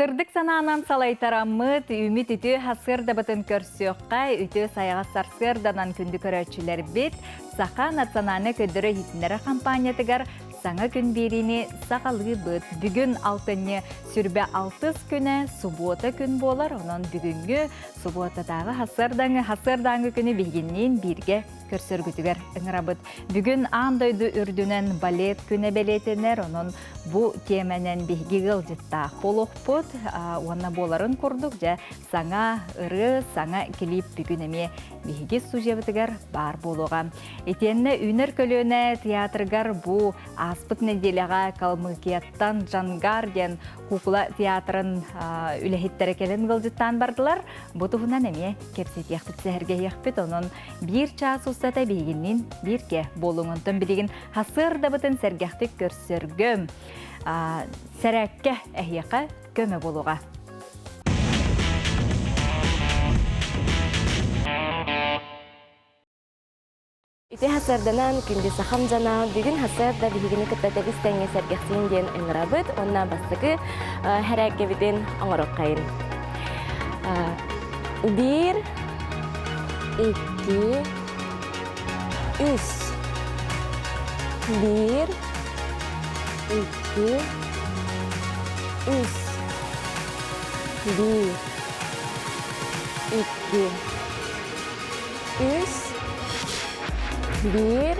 Кырдык санаанан салайтараммыт, үмит үтү хасыр дабытын көрсөкка, үтү саяға сарсыр данан күнді көрөчүлер бит, сақа национальны көдірі хитнері компаниятыгар саңа күн берini сақалғы бұд. Бүгін алтыны сүрбе 6 күні суббота күн болар, онын бүгінгі субботадағы хасырдаңы күні бейгеннен бірге көрсөргүтүгер ыңырабыт. Бүгін андойды үрдүнен балет күні белетенер, онын бұ теменен бейгі ғылжытта қолуқпыт, онна боларын құрдық, жа саңа ыры, саңа келіп бүгін әме бейгі сужебітігер бар болуға. Етенне үнер көлөне театргар бұ аспыт неделяға Калмыкияттан Жангар ден кукула театрын үлехеттері келін ғылжыттан бардылар. Бұтығынан әме кепсет яқпыт сәхерге яқпыт, онын бір час ұстата бейгіннен бірге болуңынтын білеген хасыр дабытын сәргәқтік көрсіргім. Сәрәкке әйеқа көмі болуға. Ити хасырданан күнді сақам жана бүгін хасырда бігіні күттәтәгі стәңе сәргәқтен ден ұңырабыд, онна бастығы әрәкке біден оңырық қайын. 1, 2, 3. 1, 2, 3. 1, 2, 3. 1,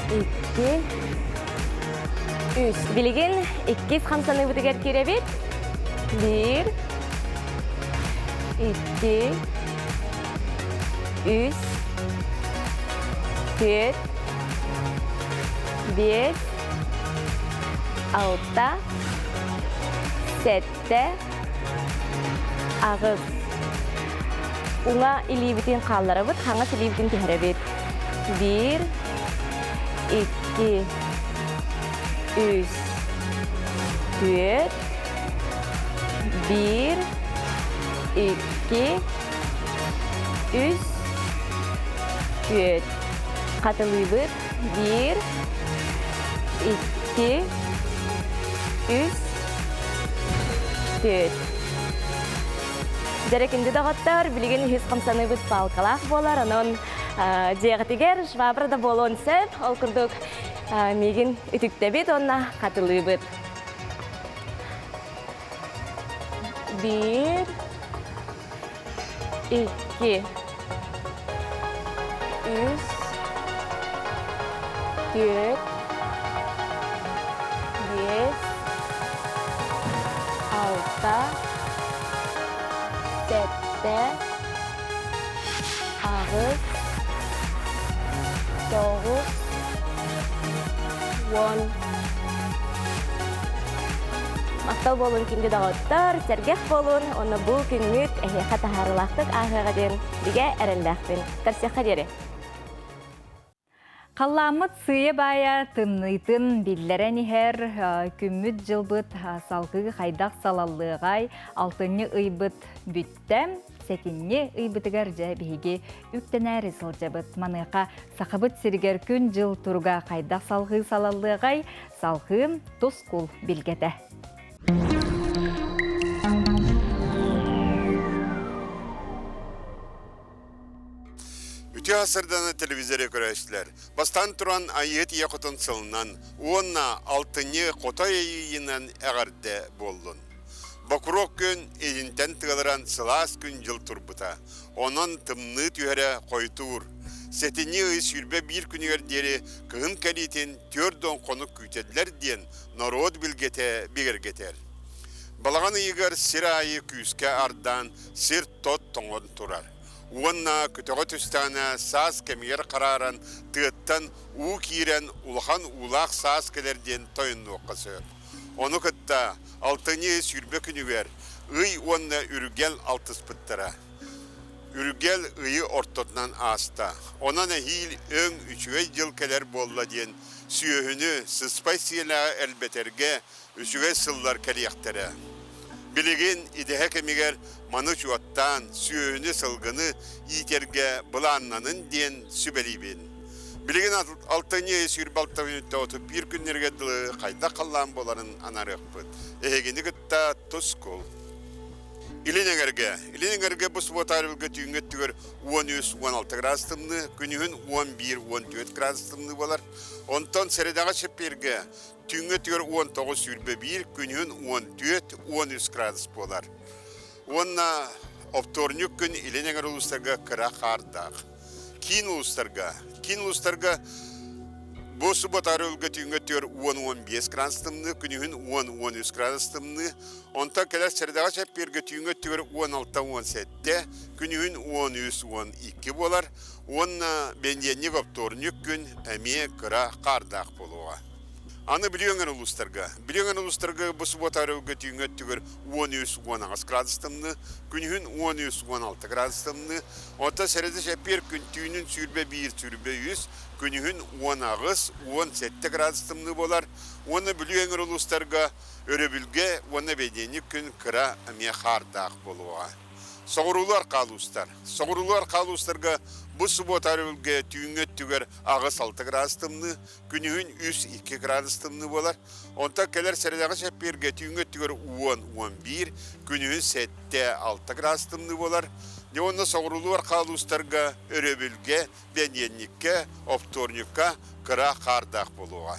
2, 3. Билеген 2 қамсаны бұтығар керебет. 1, 2, 3, 4, 5, 6, 7, ағыз. Уңа илибитин қаллары бұд, қаңас илибитин тәребет. 1, 2, 3, 4, 1, 2, 3, 4. Қатылы бұд. 1, 2, 3, 4. Дәрекінді дағаттар, білген үз қамсаны бұд палқалақ болар, оның жеғатігер швабырда болуын сөп, ол күрдік меген үтікті бет, онына қатылы бұд. 1, 2, 3, 4, 5, 6, 7, ағыз, 9, 10. Мақтал болуын кенде дағыттар, сәргек болуын, оны бұл күнмет әйеқа тахарылақтық ағыға ден біге әрілдәқпен. Тарсеқа дере. Қалламыт сүйе бая тыннытын биллерен ихер күммүт жылбыт салқығы қайдақ салаллығай алтынны ұйбыт бүттем, сәтінне ұйбытығар жа бейге үктенәрі сылжабыт. Маныға сақыбыт сіргер күн жыл тұрға қайдақ салқығы салаллығай салқығын тұскул білгеті. Үті асырданы телевизоре көрәшілер. Бастан тұран айет яқытын сылынан, онна алтыны қотай айынан әғарды болдың. Бақырок күн едінтен тығылыран сылас күн жыл тұрбыта. Онын тымны түйәрі қойтуыр. Сәтіне ұйыс үрбе бір күнігер дері күн кәлейтен төрден қонық күйтеділер ден народ білгеті бігергетер. Балаған үйгер сір айы күйіске ардан сір тот тоңын тұрар. Уонна күтіғі түстана саз кәмегер қараран тыттан у кирен улхан улақ саз келерден тойын оқысы. Оны күтті алтыне сүрбе күнігер ұй онна үргел алтыс бұттыра. Үргел ұйы ортотнан аста. Онан әхил өң үшіге жыл келер болла ден сүйіхіні сыспай сиela әлбетерге үшіге сыллар кәлияқтары. Білеген идеhe кемегер маны чуаттан сүйіні сылғыны итерге бұланнанын ден сүбелейбен. Билеген алтыне сүйірбалта өнетті отып бір күннерге дылы қайда қалан боларын анарық бұд. Егені күтті тұс кол. Иленегерге бұс ботарылғы түйінгі түгір 13-16 градустымны, күнігін 11-14 градустымны болар. Онтан сәредаға шепперге түйінгі түгір 19 сүйірбе 1, күнігін 14-13 градус болар. Онна опторнюк күн иленегер ұлыстарға кіра қардақ. Кейін ұлыстарға Босы батары өлгі түйінгі төр 10-15 градустымны, күнігін 10-13 градустымны, онта кәләс сәрдағы шәпперге түйінгі төр 16-17, күнігін 13-12 болар, онна бәнденік опторнюк күн әме кыра қардақ болуға. Аны білінгін ұлыстарға бұсы батары өлгі түйінгі төр 13-16 градустымны, күнігін 13-16 градустымны, онта сәреді шәппер күн түйінін сүйірбе 1, сүйірбе 100, күнігін 10-17 градустымны болар. Оны білуеңір ұлыстарға өребілге, оны бәденік күн кіра әме қардақ болуға. Соғырулар қалустарға бұл сұботары үлге түйінгі түгер ағыз 6 градустымны, күнігін 3-2 градустымны болар. Онта кәлер сәредағы шәпперге түйінгі түгер 10-11, күнігін 7-6 градустымны болар. Оны соғырулар қалустарға өребілге, бәненікке, опторнюкка кіра қардақ болуға.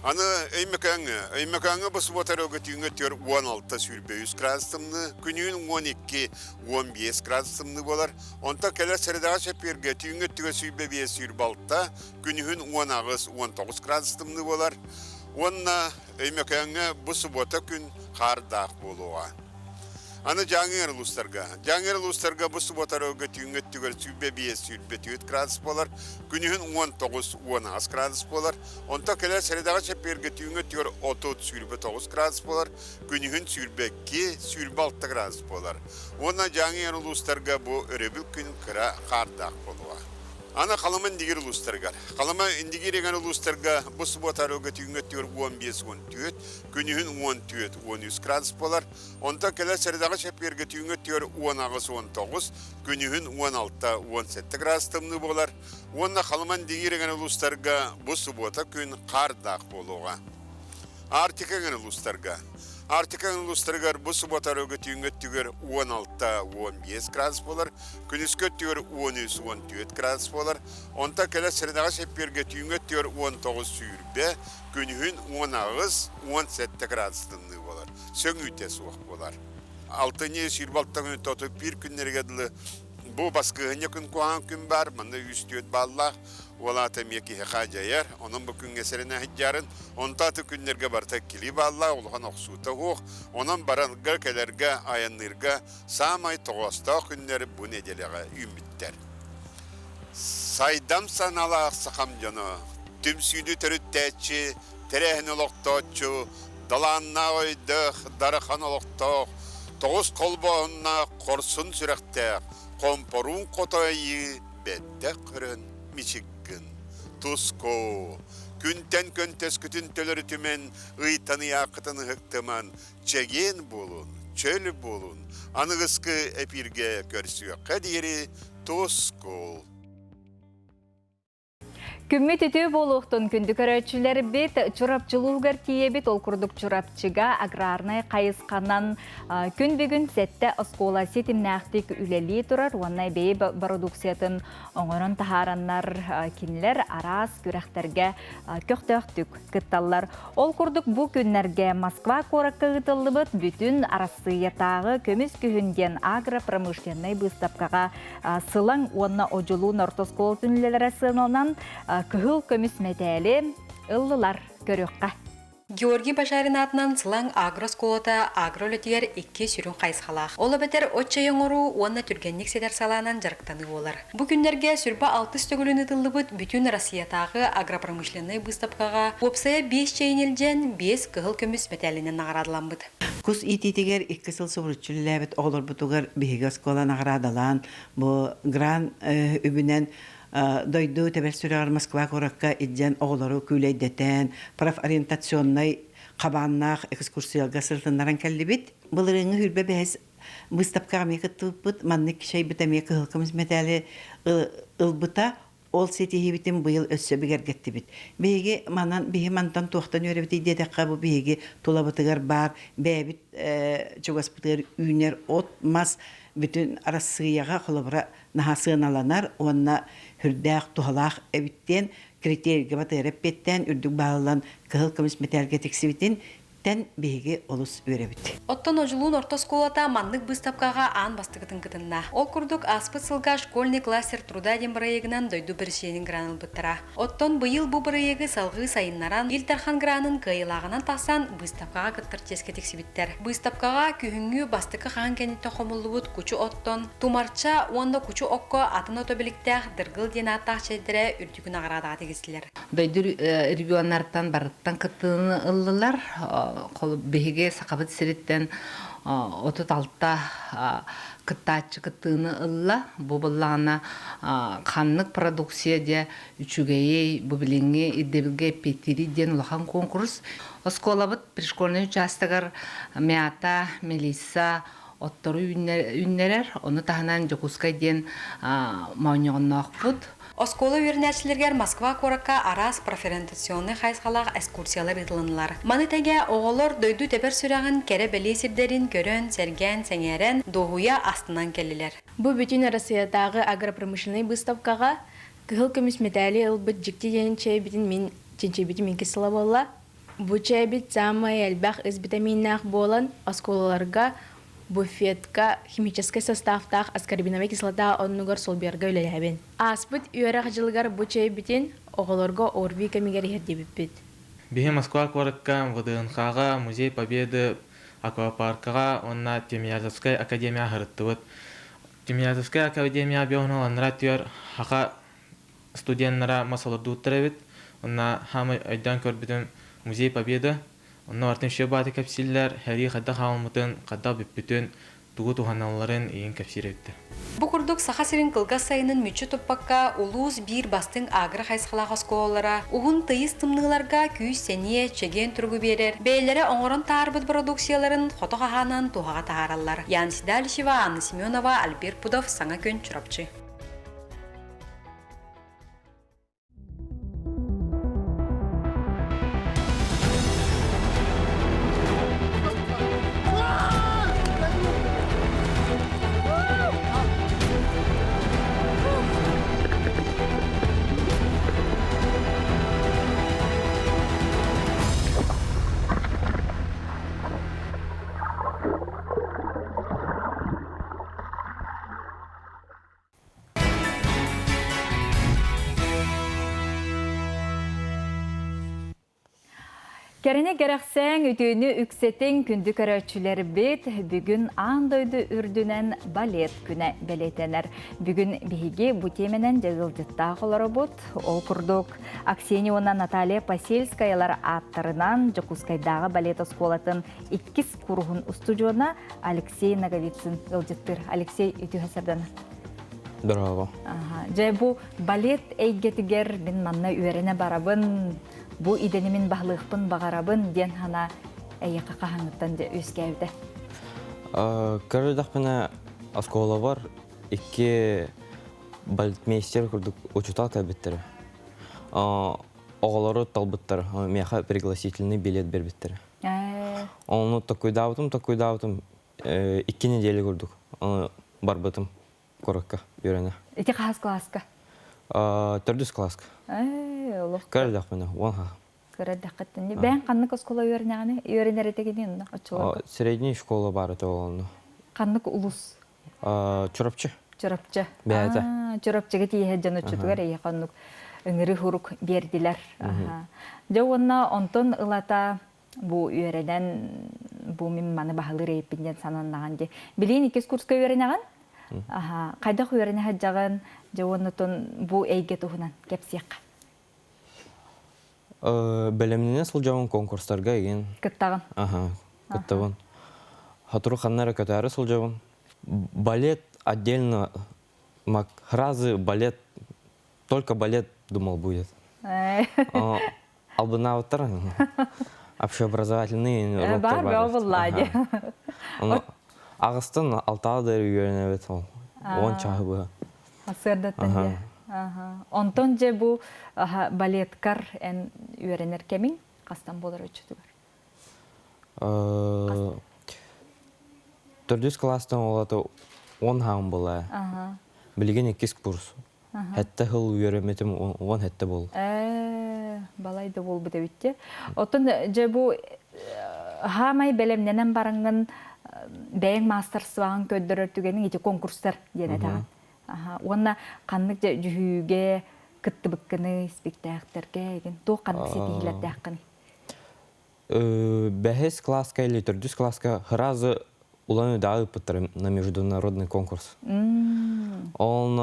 Аны өймекаңы бұсы ботарығы түйінгі төр 16 сүйірбе 100 градустымны, күнігін 12-15 градустымны болар. Онта кәлер сәредағы шәпперге түйінгі түгі сүйірбе 5 сүйірбалта, күнігін 10-19 градустымны болар. Онна өймекаңы бұсы бота күн қардақ болуға. Аны жаңыр ұлыстарға бұсы ботарығы түйінгі түгір сүйбе 5 сүйбе 4 градус болар, күнігін 19-10 градус болар. Онта кәлер сәредағы шәпперге түйінгі түгір 30 сүйбе 9 градус болар, күнігін сүйбе 2 сүйбе 6 градус болар. Онна жаңыр ұлыстарға бұл өребіл күн кіра қардақ болуға. Ана қалымын дегер ұлыстарғар. Қалыма индегереген ұлыстарға бұсы ботарығы түйінгі түгір 15-14, күнігін 14-13 градус болар. Онта кәлі сәрідағы шәпперге түйінгі түгір 10-19, күнігін 16-17 градустымны болар. Онна қалымын дегереген ұлыстарға бұсы бота күн қардақ болуға. Артикаген ұлыстарғар бұсы ботарығы түйінгі түгір 16-15 градус болар, күніскі түгір 13-14 градус болар. Онта кәлі сірідағы шәпперге түйінгі түгір 19 сүйірбе, күнігін 10-17 градустымны болар. Сөң үйте суық болар. Алтыне сүйірбалттың ұтып бір күннергеділі бұл басқығыне күн қуған күн бар, мұнда үстүйет баллақ. Олаты меки хақажайар, оның бұл күнге сәріне хиджарын, онтаты күннерге барта келі балла, олған оқсуыта оқ, оның баранға кәлерге, аянлырға, самай тоғаста күннері бұл неделеға үміттер. Сайдам санала ақсақам жоны, түмсүйді түріттәтші, тәрәхін олықтатшы, даланна ойдық, дарыхан олықтақ, тоғыз қолбағынна қорсын сүрәқтәк, қомпорун қотайы, бәтті қырын, мичік. Туско, күнтен көнтес күтін төлері түмен, ұйтаны яқытын ғықтыман, чеген болун, чөл болун, анығысқы әпірге көрсі қадері Туско. Күммет үтүү болуқтын күнді көрәтшілер бет чурапчылуғыр киебет ол күрдік чурапчыға аграрнай қайысқанан күн бүгін сәтті ұскола сетімнәқтік үлелі тұрар, онай бей продукциятын оңырын тахараннар кинлер арас күрәқтерге көқтөқтік кытталар. Ол күрдік бұ күннерге Москва қораққа ғытылы бұд бүтін арасыятағы көміз күйінден агропромышленный бұстапқаға сылаң онна ожылу нортоскол түнлелері сыналынан күхіл көміс мәтәлі ұллылар көріққа. Георгий Башарин атынан сылаң агросколота агролетигер 2 сүрін қайсқалақ. Олы бәтер отчайын ору, онна түргенник седер саланан жарықтаны олар. Бұ күндерге сүрба 6 төгіліні тылы бұд бүтін Россиятағы агропромышленный бұстапқаға опсая 5 чайын елден 5 күхіл көміс мәтәлінен нағарадылан бұд. Кус ититигер 2 сыл собруччулләбет олар бутугар биһиге скола наградалан бу гран үбүнен дойду тебер сүрәр Москва коракка иджен оглары күләйдәтән профориентационный кабаннах экскурсиялга сылтыннаран кәллибит булырыңы хүрбе бәс мыстапка мекәтүпт маннык шәй битә мекә хылкымыз мәтәле ылбыта ол сетихи битин быйыл өссө бигергетти бит. Биги манан биги мантан туохтан өрөбити дедекка бу биги тулабытыгар бар, бэбит чугаспытыгар үйнер от мас бүтүн арасыяга холобра нахасыналанар, онна хүрдәк тухалах эбиттен критерийге батырып беттен үрдүк багылан кыл кымыс металге тексибитин тен биги олус өрөбит. Оттон ожулуун орто сколата маннык быстапкага аан бастыгытын кытынна. Ол курдук аспыт сылга школьный классер труда ден бырайыгынан дойду біршенин граныл быттыра. Оттон быйыл бу бырайыгы салгы сайыннаран Илтархан гранын кайылагынан тасан быстапкага кыттыр теске тексибиттер. Быстапкага күхүнгү бастыкы хан кенетте хомуллубут кучу оттон, тумарча онда кучу окко атын отобиликтех дыргыл ден аттах чедире үрдүгүн агарадага тегистилер. Дойду регионнардан барыттан кытыны ыллылар, беге сақабыт сириттен отут алта кыттачы кытыны ылла, бубыллана ханнык продукция де үчүгейей бубилинге иддебилге петири ден улахан конкурс. Осколабыт пришкольный участагар Мята, Мелиса, оттору үннерер, оны таханан Жокускай ден мауньоғыннақ Оскола үйренәчілергер Москва коракка арас проферентационный хайсқалақ экскурсиялар етілінлар. Маны тәге оғылыр дойду тепер сүрағын кәрі бәлесірдерін көрін, сәрген, сәңерен, доғуя астынан келілер. Бу бүтін Россиядагы агропромышленный выставкага кыһыл көмүс медали ылбыт жикти ден чейбитин мен ченчейбитин мен кесила болла. Бу чейбит самый элбах из витаминнах болан осколаларга буфетка химический составтах аскорбиновая кислота оннугар солберга үлеләбен. Аспыт үйрәк жылгар бу чейбитин оголорго орби кемигер хердебит. Бихе Москва коракка ВДНХ-га, Музей Победы, аквапаркага, онна Тимирязевская академия хырыттыбыт. Тимирязевская академия бионаланра түйер хака студенттара масалырдууттырабит. Онна хамы айдан көрбүтүн Музей Победы. Онна артын шебаты капсиллер, хэри хадда хаалмытын, хадда бүппүтін, тугу туханаларын ийин капсиребиттер. Бу курдук сахасырын кылгас сайынын мүчү туппакка улуус бир бастың агры хайсқалақ осколалара, уғын тыйыз тымныларга күйіс сәне чеген түргü берер. Бейлері оңырын таарбыт продукцияларын хото хаханан тухаға тааралар. Янсида Алишева, Анна Семенова, Альберт Пудов, Саңа көн чурапчы. Керене керексең үтүйіні үксетен күнді көрәтшілер бет, бүгін андойды үрдінен балет күні бәлетенер. Бүгін бігі бұ теменен жығылдытта қолары бұд. Ол күрдік Аксенионна Наталья Посельскаялар аттарынан Жокускайдағы балет осколатын 2 курғын устудиона Алексей Наговицын ғылдыттыр. Алексей үті хасардан. Дұрағы. Жай бұ балет әйгетігер мен манна үйеріне барабын, бу иденемин бахлыхпын багарабын ден хана әйеққа қағаңыттан өскәуді. Көрдіқпіне оскола бар, 2 балетмейстер күрдік учутал кәбіттері. Оғалары талбыттар, меха пригласительный билет бербіттері. Оны такой давытым, 2 неделі күрдік. Барбытым коракка үйрені. Эти қағыз класска? 4 класска. Көрдіқпіне, оңға. Көрдіқпіне. Бән қаннық оскола үйренер етегенен? Средний школа бар еті оланы. Қаннық ұлыс? Чурапчы. Чурапчы. Бәйті. Чурапчыға тейе жан өтчетігер, ей қаннық үңірі хұрық берділер. Жау онна онтон ұлата бұл үйренен, бұл мен маны бағылыр еппенден сананнаған де. Білейін 2 курска үйренеген? Қайдақ үйрені хаджаған жауынытын бұл әйге тұғынан кәпсияққа? Бәлемнен сыл жауын конкурстарға еген. Күттағын? Күттағын. Хатыру қаннары көтәрі сыл жауын. Балет отдельно, разы балет, только балет думал будет. Албына аватар, общеобразовательный роктар бар. Бар, бәу бұлладе. Ағыстын алтағы дәрі үйеріне бет ол. 10 чағы бұға. Асырдаттан де. Онтон же бу балеткар эн үйренер кемин кастан болар өчүтүгөр. Төрдүс класстан олаты 10 хаам бола. Билген 2 курс. Хәтта хыл үйрәметим 10 хәтта бол. Балайды болбу дебитте. Отон же бу хамай белемненен барыңын бәйң мастерствагын көддөрөр түгенин ити конкурстар дене тагын. Онна каннык же жүгүгө кыттыбыккыны спектакльтерге еген то каннык сетилердәккын. Бәхес класска или төрдүс класска хразы уланы дагы пыттырым на международный конкурс. Он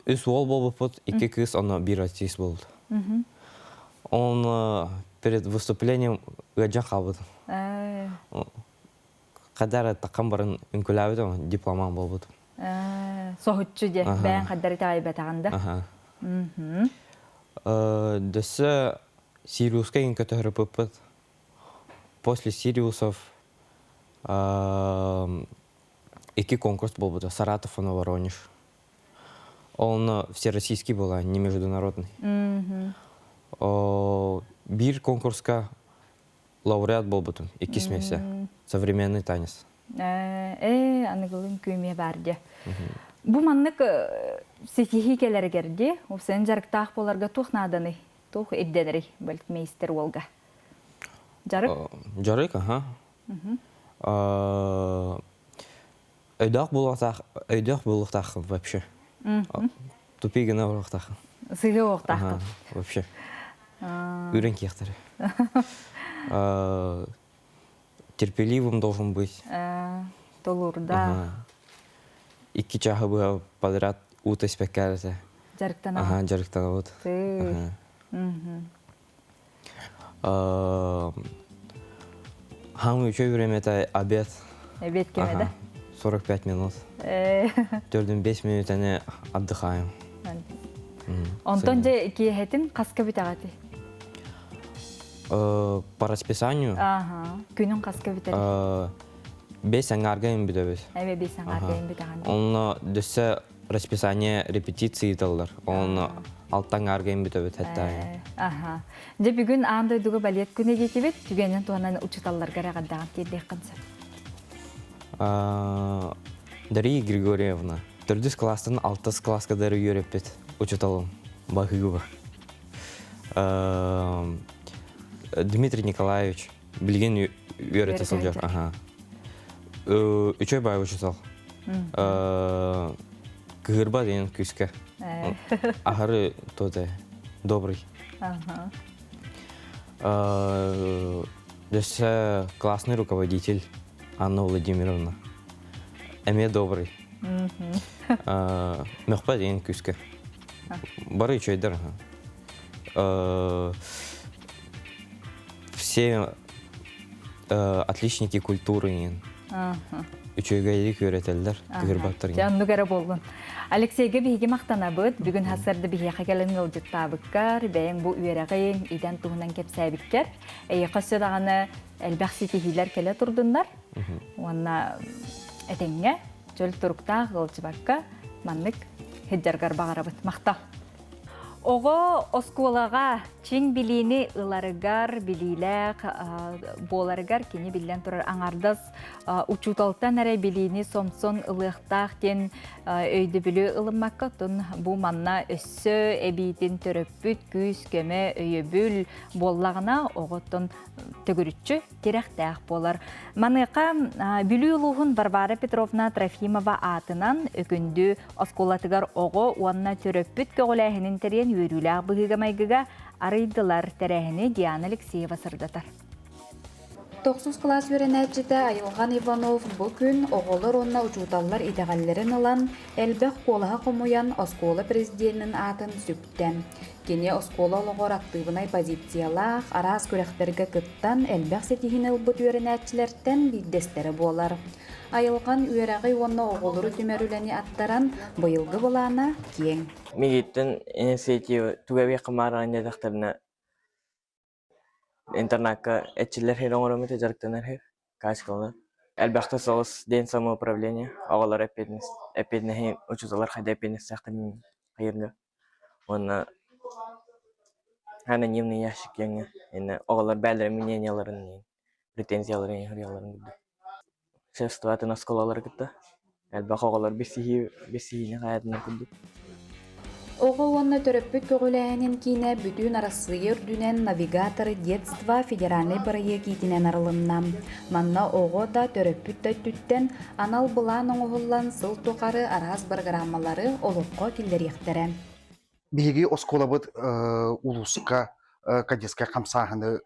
үс ол болбупут, 2 кыз, он бир артист болду. Он перед выступлением гажа калбыт. Кадар такан барын үнкүләбит, дипломан болбут. Соһутчу же бәйң кадары тайбат аганда. Десе Сириуска ин көтөрүп. После Сириусов 2 конкурс болбут. Саратов и Воронеж. Он всероссийский был, а не международный. Бир конкурска лауреат болбут. 2 смеси. Современный танец. Анығылын күйме барды. Бу маннык сетихи келергерди, усын жарықтақ боларга тухнаданы, тух идденери мейстер олга. Жарык? Жарык, ага. Өйдақ болуқтақ вообще. Тупигіна болуқтақ. Сығы оқтақ. Вообще. Үрен кияқтары. Терпеливым должен быть. Толур, да. 2 чаха было подряд ута спекарите. Жарықтана. Ага, жарықтана вот. Хамы üçe времяда обед. Обед кемеда? 45 минут. 4-5 минут они отдыхаем. Онтон же киехетин каска битагати? По расписанию? Күнүн каска битер? 5 аңарга им битебиз. 5 аңарга им битаган. Он дөсө расписание репетиции дылдар. Он 6 аңарга им битебит хәтта. Же бүгүн андай дуга балет күнү жетибит, түгөнөн туанан учуталларга рагадаган тедек канса. Дарья Григорьевна, 4 класстан 6 класска дары үйрөппет учуталым. Бахыгыба. Дмитрий Николаевич билген үйрөтө сылжар. Үчөй бай учутал. Кыгырба деген күскө. Ахары тоте добрый. Десе классный руководитель Анна Владимировна. Эме добрый. Мөхпа деген күскө. Бары үчөйдер. Все отличники культуры. Үчөйгө элик үйрөтелдер, кыгырбаттар. Жаннугара болгон. Алексейге биһиги мактанабыт, бүгүн хасарды биһига келен ылжыттабыккар, бэйин бу үйрәгыйн иден туһунан кепсәбиккер. Кассадаганы элбәхситихилер келе турдундар. Онна этеңге жөл туруктаа гылчыбакка маннык хеджаргар багарабыт мактал. Ого осколага чиң билини ыларыгар билилек боларыгар кини билен турар аңардас учуталтан эре билини сомсон ылыктак тен өйдө билүү ылыммакка тун бу манна өссө эбитин төрөппүт күз көмө өйөбүл боллагына оготтон төгүрүччү терехтак болар. Маныка билүү улугун Барбара Петровна Трофимова атынан өкүндү осколатыгар ого уанна төрөппүт көгөлэхинин терен үйрүләк быгыгамайгыга арыйдылар тәрәһіне Диана Алексеева сырдатар. 9 класс үйренәтчіті Айылған Иванов бұл күн оғылыр онна ұчуталар итәғаллерін ылан әлбәқ қолаға қомуян оскола президентінің атын сүптен. Кене оскола олығыр активынай позициялақ арас көрәқтерге кыттан әлбәқ сетихін ылбыт үйренәтчілерден биддестері болар. Айылған үйрәғи онна оғылыры түмәрүләне аттаран бұйылғы болана кең. Мегиттен инициатива түгәбе қымарған дедіқтеріне интернатка этчилер хер оңырымыты жарықтанар хер, качкалар. Әлбәқті соғыз ден самоуправление, оғалар әпедіне учузалар қайда әпедіне сақтын қайырға. Ona anonimный ящик яңа. Эне оголар бәлдер мненияларын, претензияларын, хөрьяларын гүдү. Шефство атын осколалар гытта. Әлбәқ оголар бесине хаятына гүдү. Оҕо уонна төрөппүт көгүлээнин киине бүтүүн арасыйыр дүнэн навигаторы детства федеральный проект итинен арылыннам. Манна оҕо да төрөппүт төттүттен анал былаан оҥоһуллан сыл тохары араас программалары олукко киллерихтере. Биһиги осколабыт улуска кадеска камсааханы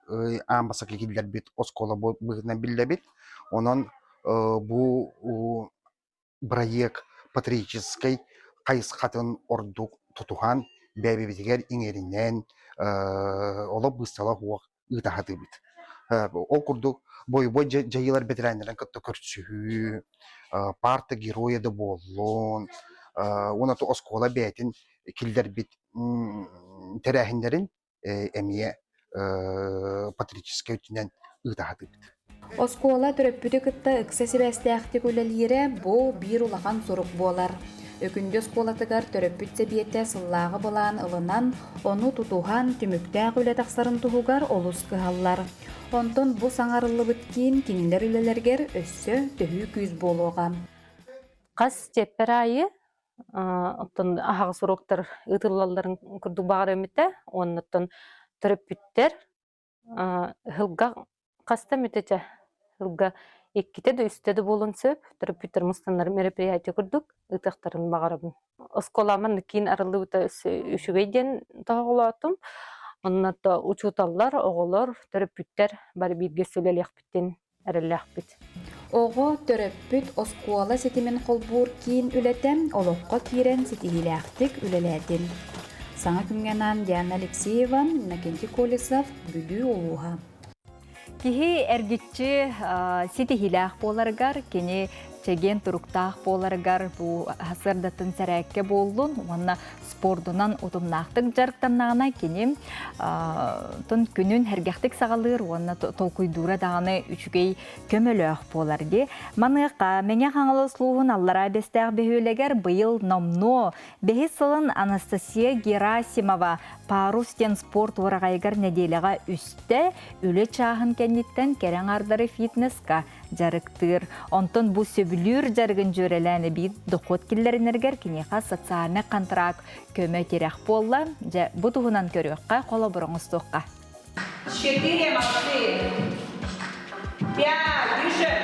амбасаки киллербит осколабыт быгына биллебит. Онон бу проект патриотический кайыскатын ордук тутухан бәбебитигер иңеринен олап быстала хуак ытахаты бит. Ол курдук бой жайылар ветеранларын кытты көрсүһүү, парта героя да боллон, онату оскола бәтин килдер бит терәһиннәрен эмие патриотический үтүнен ытахаты бит. Оскола төрөппүтү кытта ыкса себәстәхти күлелире бу бир улахан сорук болар. Өкүндө осколатыгар төрөппүт себиетте сыллаагы былаан ылынан, ону тутухан түмүктәк үле тахсарын туһугар олус кыһаллар. Онтон бу саңарыллыбыт кийин кинилер үлелергер өссө төһүү күз болуга. Кас теппер айы оттон ахагы суруктар ытыллалларын курдук багар эмите, оннотон төрөппүттер хылга каста мүтече хылга Экките да үстеде болын сөп, төрөппүттер мустаннар мероприятие курдук, ытактарын багарабын. Осколаман кийин арылы ута үшүгейден тагылатым. Оннато учуталлар, оголор, төрөппүттер бары бирге сөйлөлөкпүттен эрелэкпит. Оҕо төрөппүт оскуала сетимен холбуур кийин үлетем, олокко кирен сетихилээхтик үлелээдин. Саңа күнгенан Диана Алексеева, Накенти Колесов, Бүдүү Улуха. Кихи эргитчи ситихилээх боларгар, кини чеген туруктаах боларгар бу хасырдатын сәрәкке болдун, онна спордунан утумнақтық жарықтаннағына кини тон күнін хәргәқтік сағалыр, онна толкуйдура дағаны үчігей көмөлөөх боларги. Маныqa, мәне қаңылы слуғын аллара бестәғ бөхөлегер бұйыл номно, бәхі сылын Анастасия Герасимова парустен спорт орағайгар неделеға үсті үлі чағын кәнеттен кәрен ардары фитнесқа жарықтыр. Онтон бұл сөбілер жарғын жөреләні бейд дұқот келдерінергер кенеға социальны контракт көмі керек болла, бұ тұғынан көріққа қолы бұрыңыз тұққа. 4 молодые. 5, дюші.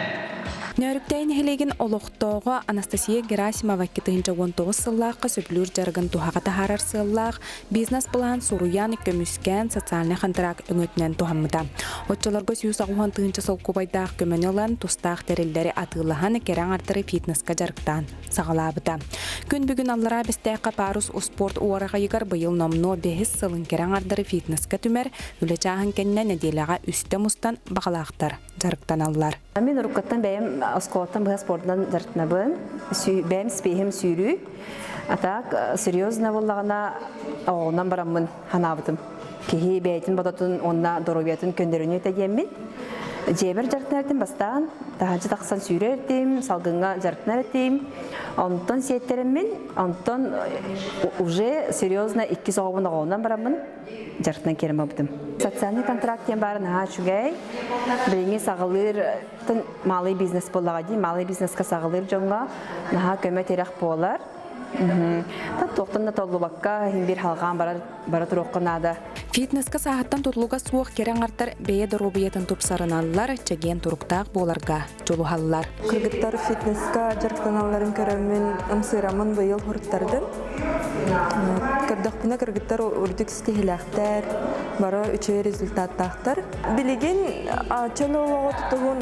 Нөрүктәйін хелеген олықтоғы Анастасия Герасимова китыгынча 19 сыллаққа сөплүр жаргын тухаға тахарар сыллақ бизнес план суруян көмүскән социальный контракт өңөтінен тухамыда. Отчыларға сүйіс ағуған тыгынча сол көбайдақ көмөнелан тустақ тәрелдері атылыған керен артыры фитнесқа жарықтан сағалабыда. Күн бүгін аллара бестәққа парус спорт уараға егар бұйыл номно 5 сылын керен артыры фитнесқа түмер үлі чағын кәнне неделяға үсті мұстан бағалақтар жарықтан аллар. Мен рукаттан бәйім осколаттан бұға спортынан жарытнабын. Бәйім спейхім сүйрі. Атақ, серьезна болағына оғынан барамын ханабытым. Кехи бәйтін бодатын онна доробиятын көндеріне өтәгенмін. Жебір жарытнар әрдім бастаған. Тағажы тақсан сүйрі әрдім, салғынға жарытнар әрдім. Онтон сеттеріммен, онтон уже серьезна 2 соғығын оғынан барамын. Жарытнан керім абдым. Социальный контракттен барын чүгәй. Біріңе сағылыр малый бизнес болаға дейм, малый бизнесқа сағылыр жоңға наға көмі терек болар. Тоқтында толы баққа бір халған бара тұроққынады. Фитнесқа сағаттан тұтылуға суық керен артар бәйе дұрубиетін тұпсарыналар чәген тұрықтақ боларға жолу халылар. Кыргыттар фитнесқа жарықтаналарын көрәмен ұмсырамын бұйыл құрттардың. Кырдақпына кыргыттар үрдік стихиләқтер, бары үче результаттақтар. Білеген чөлі олығы тұтығын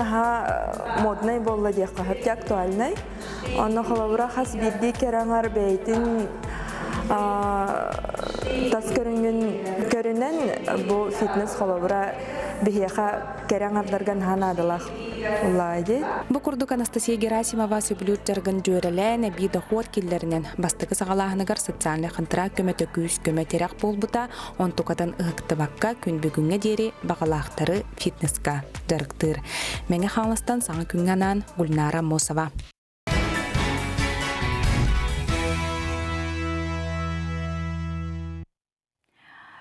моднай болла дейққа, әпте актуальнай. Оны қалауыра қас бірді кераңар бәйтін тас көрінен бұл фитнес қалауыра бігеға кераңардарған ханадылақ. Бу курдук Анастасия Герасимова сөбүлүр жаргын жөреләне би доход киллеринен бастыгы сагалаһыныгар социальный контракт көмөтө күз көмөтерак болбута онтукадан ыктыбакка күн бүгүнгө дери багалаактары фитнеска жарыктыр. Меңе халыстан саңа күнгенан Гульнара Мосова.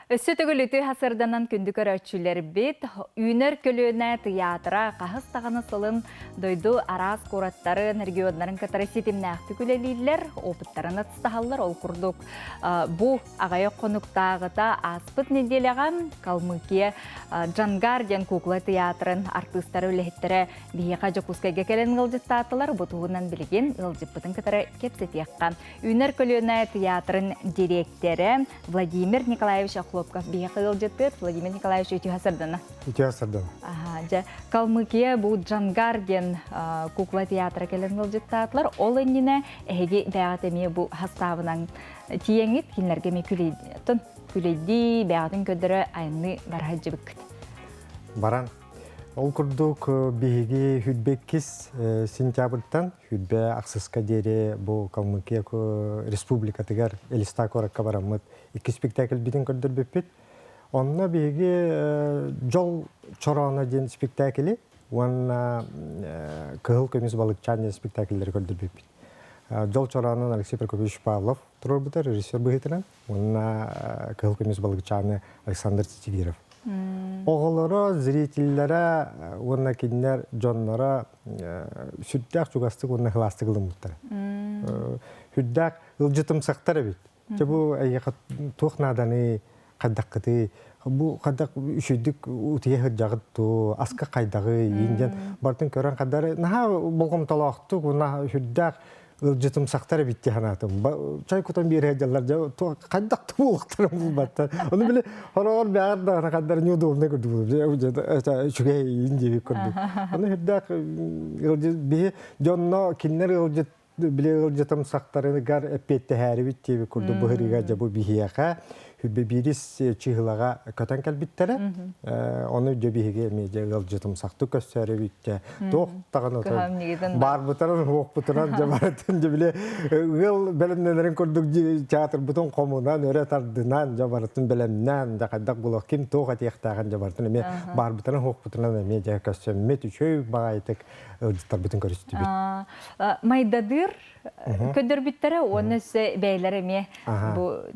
Өссө төгіліті хасырданан күнді көрәтшілер бет, үйнер көліна театра қағыз тағаны сылын дойду араз қораттарын, регионларын катары сетімнәқті күлелейлер, опыттарын атыстағалар ол күрдік. Бұ ағайы қонуқтағыта аспыт неделяған Калмыкия Джангардиан кукла театрын артыстары өліхеттері бейеқа жокускайға кәлін ғылжыттатылар, бұтығынан білген ғылжыппытын катары кепсет яққан. Үйнер көліна театрын директері Владимир Николаевич Хлопков бейеқа ғылжыттыр. Владимир Николаевич өте хасырдана. Өте хасырдана. Калмыкия бұл Джангардиан кукла театры кәлін ғылжыттатылар. Ол әніне әйге бәғат әме бұл хаставынан тиеңет кенлерге ме күлейді бәғатын көдірі айны барға жібік. Баран. Ол күрдік бейге хүдбеккіз сентябрьтан хүдбе ақсысқа дере бұл Калмыкия республика тігер Элиста коракка барамыд 2 спектакль бітін көрдір беппет. Онына бейге жол чорона ден спектаклі, онына кығыл көміз балықчан спектакльдері көрдір беппет. Жол чоранын Алексей Прокопьевич Павлов тұрыр бұтыр, режиссер бұғытырын. Онына кығыл көміз балықчаны Александр Титигиров. Оғылары, зрителлері, онына кенлер, жонлары сүттәк чугастық, онына қыластық ұлым бұттары. Хүддәк ұлжытым сақтары бет. Бұл әйеқі тоқнаданы қаддаққыды, бұл қаддақ үшүйдік ұтыя ғыржағыды, асқа қайдағы, енден бардың көрін қадары. Наға болғым талақтық, онына хүддәк ылжытым сақтары битти ханатым. Чай кутан бері әжалар қайдақты болықтырым бұл баттар. Оны біле, хорағыр бәғырда қадары неудобны көрді бұл. Шүгей ендегі көрді. Оны хүддәк бе жонно кенлер ылжытым сақтарыны ғар әппетті әрі біттегі көрді бұғырыға жабу бігияға. Хүбе біріс чиғылаға көтен кәлбіттері, оны жөбеге меже ылжытым сақты көстері бітті. Тоқтаған отыр. Бар бұтырын, оқ бұтырын жабаратын жебіле. Ғыл бәлімнелерін көрдік театр бұтын қомынан, өрі тардынан жабаратын бәлімнен, жақайдақ бұлық кем тоға тияқтаған жабаратын. Бар бұтырын, оқ бұтырын меже көстемет үшөй бағайтық ылжыттар бұтын көрісті бит. Майдадыр көдір біттері, оны бәйлер әме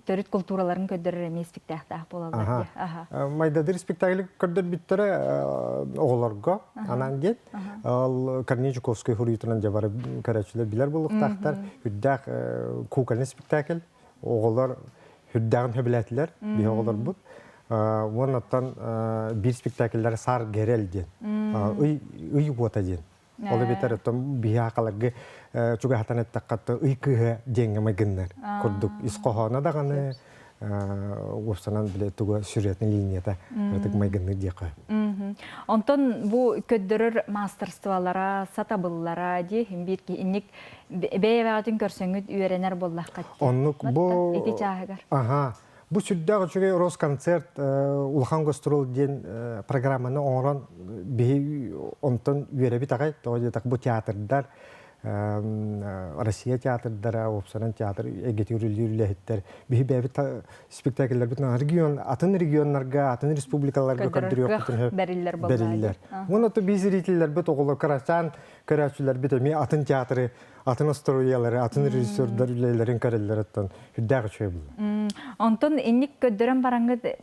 төріт культураларын көдір әме спектақтақ болалар. Майдадыр спектаклі көдір біттері оғыларға анан дед. Корней Жуковский хұрыйтынан жабары көрәтшілер білер болуқтақтар. Хүддәқ кукалын спектакль, оғылар хүддәғын хөбіләтілер, бей оғылар бұд. Онаттан бір спектакльлер сар герел ден, ұй бота ден. Олы бетер өттім бия қаларғы чуға хатан әттаққатты ұйқығы денгі мәгіннер көрдік. Исқоғана дағаны опсанан біле тұғы сюжетный линията өтік мәгіннер деқі. Онтон бұл көддірір мастерствалара, сатабыллара де, бір кейінік бәйевағатын көрсөңіт үйеренер боллаққа де. Онық бұл... Бұл сүрдәғы жүге Росконцерт Улхан Гострол ден программаны оңыран бей онтан үйеребі тағай. Бұл театрдар, Россия театрдары, опсанан театр, әгеті үрілі-үрілі бей бәйбі спектакльлер бұтын атын регионларға, атын республикаларға көрдірі өқтін бәрілер. Оны тұ бей зрителер бұт оғылы қарасан, көрәтшілер бұт әме атын театры, атын астроиялары, атын режиссердар үлелерін көрелер өттен хүддағы чөй бұл. Онтон енник көддірін бараңғы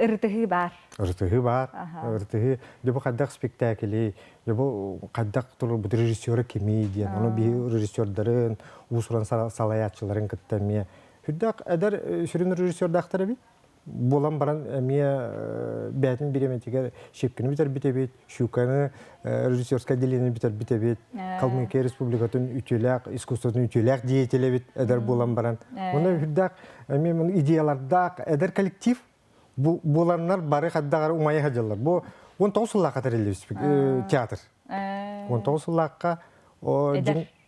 ұртығы бар? Ұртығы бар. Ұртығы. Бұл қаддақ спектаклі, бұл қаддақ тұрыр бұд режиссері кемейден, оны бей режиссердарын, ұсыран салаятшыларын күттәме. Хүддақ әдір сүрін режиссердақтары бейт? Болан баран әме бәтін береметігер шепкіні бітер бітебет, шүканы режиссерская делені бітер бітебет, Калмыкия республикатын ütеләк, искусствотын ütеләк диетелебет әдір болан баран. Оны хүддақ әме идеялардақ әдір коллектив боланлар бары қаддағар ұмайы қадалар. Бұл 19 сыллақ қатар елі театр. 19 сыллаққа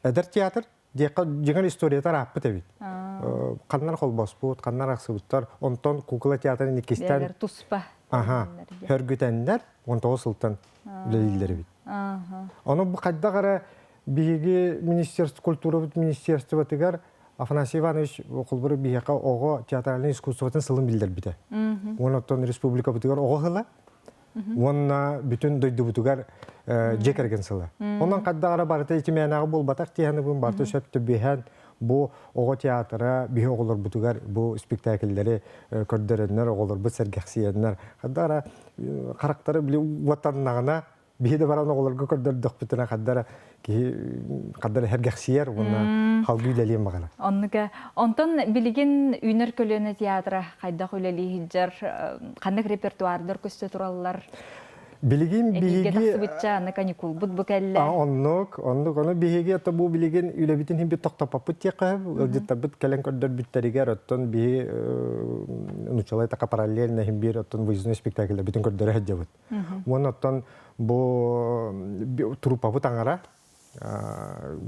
әдір театр Жеңіл историятар аппы тәбет. Қаннар қолбас бұд, қаннар ақсы бұдтар, онтан кукла театрын екестен... Бәлер тұспа. Хөргітәндер, 19 сылтан үлелілдері бет. Оны бұл қадда қара бейге Министерство культуры бұд, Министерство бұтығар Афанасий Иванович қолбыры бейеқа оғы театральный искусствотын сылын білдер біті. Онықтан республика бұтығар оғы қыла. Онна бүтін дойды бұтығар жекерген сылы. Онан қаддағара барыта етімәнағы бол батақ тияны бұн барты сөпті бейхен bu oğu teatra bir oğulur butugar bu spektakelleri kördürenler oğulur bu sergahsiyenler. Haddara karakteri bile vatanlarına bir de varan oğulur kördürdük bütüne haddara ki haddara hergahsiyer ona halgı ilerleyen bakana. Onnuga onton biligin üner kölöne teatra kayda hüleli hicjar kanık repertuarlar köste turallar. Biligin bihigi bıçağını kanikul but bu kelle. Onu bihigi ata bu biligin ülebitin him bir toktapaput yakab urjitabut kelen kördür bitteriger otton bir nuçalay taka paralelne him bir otton vizyon spektakler bitin kördür hajjabut. Onu otton bu trupaput angara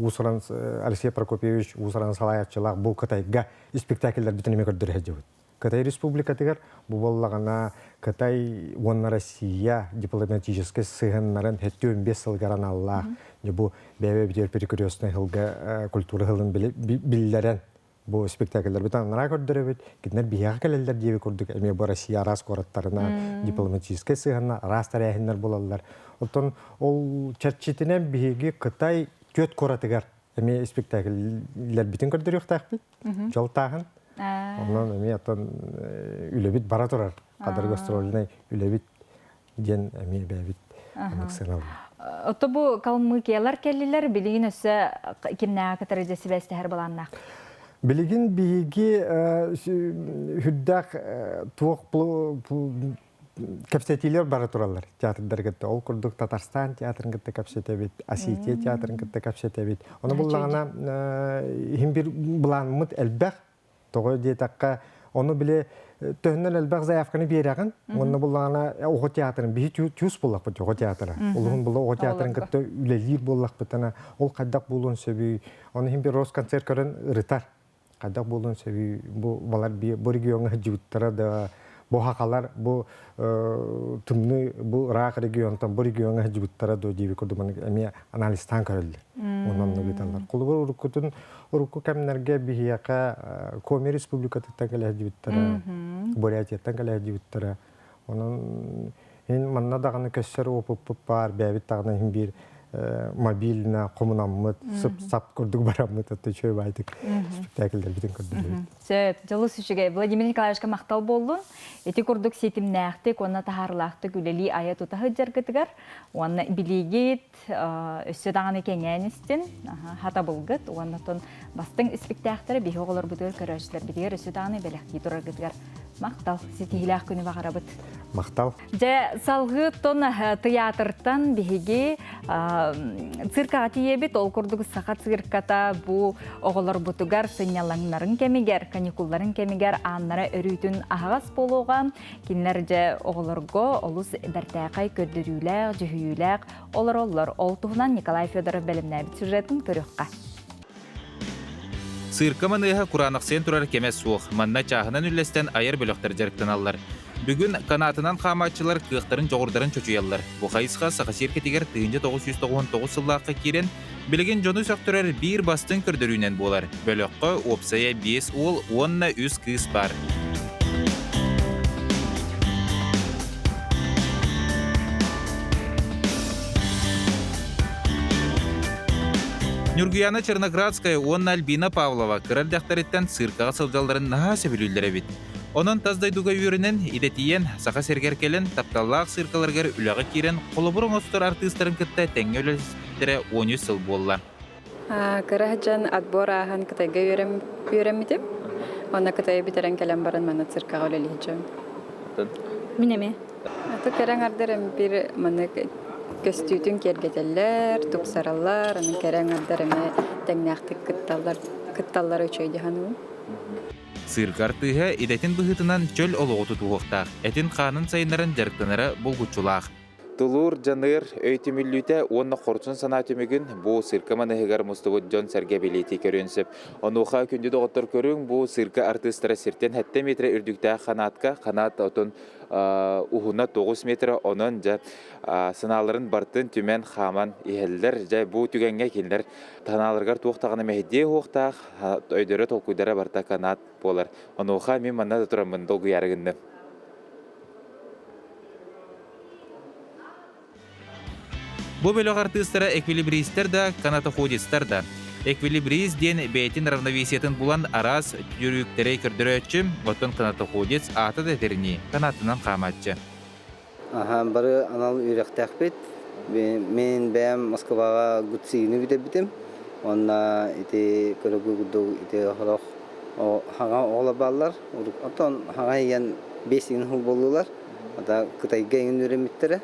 Usuran Alexey Prokopyevich usuran salayatçılar bu Kıtayga spektakler bitin him kördür hajjabut. Кытай республика тигер бу боллагана Кытай вон Россия дипломатический сыгыннарын 75 сылгаран алла. Бу бебе битер перекрёстный хылга культура хылын биллерен бу спектакльлер бит анара көрдөрөбүт. Кинер бияга келелер диби көрдүк. Эме бу Россия рас кораттарына дипломатический сыгынна рас тарихиннер болалар. Оттон ол чарчитинен биги Кытай төт коратыгар. Эме спектакльлер битин көрдөрөк тахпит. Жолтагын Ondan emi atan ülebit bara turar. Kadar gastrolüne ülebit gen emi bebit anıksınal. Oto bu kalmıkiyalar kelliler biligin össe kimnäge katarıcısı beste her balannak. Biligin bigi hüddak tuğuk bu kapsetiler bara turarlar. Teatrlar gitti. Ol kurduk Tatarstan teatrın gitti kapsetebit. Asitiye teatrın gitti kapsetebit. Onu bullağına him bir bulanmıt elbək Тоғы детаққа оны біле төннен әлбәқ заявканы береген. Оны бұллағына оғы театрын бейі тюс болақ бұд оғы театры. Олығын бұлла оғы театрын күтті үлелер болақ бұдына. Ол қайдақ болуын сөбей. Оны хем бір рос концерт көрін ұрытар. Қайдақ болуын сөбей. Бұлар бұл регионға жүттірі да bu hakalar bu tümlü bu Irak regionundan bu regiona hücutlara da diye kurduman emi analizden karıldı. Ondan da gitarlar. Kulübü urukutun urukku kemlerge bihiyaka Komi Respublika'dan kale hücutlara, Boryatiya'dan kale hücutlara. Onun hin manna dağını köşeri opup var, beyabit dağını hin bir mobilna, komunamıt, sap kurduk baramıt, atı çöy baydık. Spektakiller bütün kurduk. Söp, жылы сүшіге Владимир Николаевичка мақтал болдun. Эти курдук сетим нәқтік, онна тахарлақтық үлелі ая тұтағы жаргытығар. Онна билигет, өсі дағаны кәңәністен, хата болғыт. Онна тон бастың спектактары бейі оғылар бұдығыр көрәшілер. Бедігер өсі дағаны бәліқті тұраргытығар. Мақтал, сетігіләқ күні бағара бұд. Мақтал. Жа салғы тон театртан бейге цирка атиебет, ол курдук сақа цирката бұ оғылар бұтығар сынялаңнарын кәмегер. Каникулларын кемигер аннара өрүйтүн агас болуга кинлер же оголорго олус бертакай көрдүрүләк, жүйүләк, олар ол тугунан Николай Федоров белемнәбит сюжетін көрөккә. Цирка маныга Куранаксен турар кемес суох, манна чахынан үллестен айыр бөлөктөр жарыктаналлар. Бүгүн канатынан хаматчылар кыктарын жогордарын чочуяллар. Бу кайсыга сакасиркетигер 1999 жыллакка кирен билген жону сөктөрөр бир бастын көрдөрүүнөн болар. Бөлөккө опсая 5 ул 10 үз кыз бар. Нюргияна Черноградская, он Альбина Павлова, кырардактарыттан циркага сылжалдарын наха сөбүлүлдөрө бит. Онон таздайдуга үйренен, идетиен, сақа сергеркелен, тапталлаақ сыркаларгар үліға кирен, қолыбырың остыр артыстарын кітті тәңе өлесеттері 13 сыл болла. Кырахаджан отбор ахан кытайга үйреммитеп, онна кытай битерен келен барын мана циркага өлелейджем. Минеме? Аты керен ардырым бір мана көстүйтін кергетелер, туксаралар, анын керен ардырыме тәңнәқтік кытталлар өчөйді хануын. Сыркартыға идетін бұхытынан чөл олығы тұтуғықтақ, әтін қанын сайынларын жарықтанары бұлғытшылақ. Тулур жаныр өйтіміллүйті онны қорчын сана түмігін бұл сырка манығығар мұстығы Джон Сәрге білеті көрінсіп. Онуға күнді доғыттыр көрің бұл сырка артыстыра сертен 7 метр үрдікті қанатқа, қанат отын ұғына 9 метр онын жа сыналарын бартын түмен қаман ехелдер жа бұл түгенге келдер. Таналарғар туқтағыны мәхеде оқтақ, өйдері толқуйдары барта қанат болар. Онуға мен манна тұрамын долғы ярығынды. Бу бөлөк артыстары эквилибристер да, канатоходистер да. Эквилибриз ден бейтин равновесиятын булан арас жүрүктері көрдірөтчі, оттон канаты ходец аты дәтеріне канатынан қаматчы. Бары анал үйректәк бет. Мен бәм Москваға гүтсейіні бітем. Онна ите көрігі күдді ите құрақ хаңа оғла балар. Оттон хаңа еген бесігін хұл болулар. Ата Қытайға еңін өреметтері.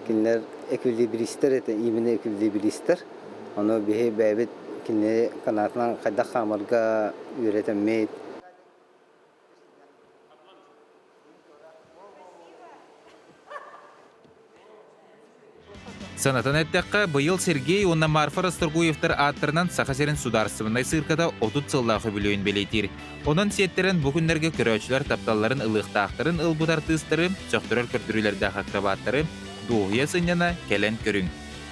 Кенлер эквилибристер, имені эквилибристер. Оны бейі бәйбет кенлер канатынан қайда қамырға үйретемейд. Санатан әттәққа бұйыл Сергей онна Марфа Расторгуевтар аттырынан Сақасерін сударсымындай сыркада 30 сыллағы білуін белейтір. Онын сеттерін бүгіндерге көрөчілер тапталарын ылықтақтырын ылбудар тыстыры, сөқтірер көрдірілерді қақрабаттары, дуғия сыняна кәлен көрің.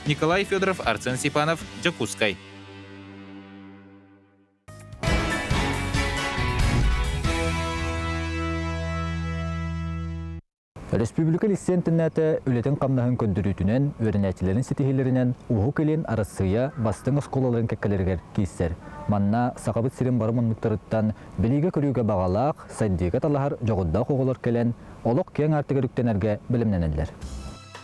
Николай Федоров, Арсен Сипанов, Джакускай. Республика лиссентіннәті үлетін қамнағын көндірүтінен, өрінәтілерін сетихелерінен уғу келен арасыя бастың осколаларын кәккелергер кейсер. Манна сақабыт сирен барымын мұқтарыттан білігі көріуге бағалақ, сайдиға талағар жоғыдда қоғылар келен, олық кен артығырықтенерге білімненелер.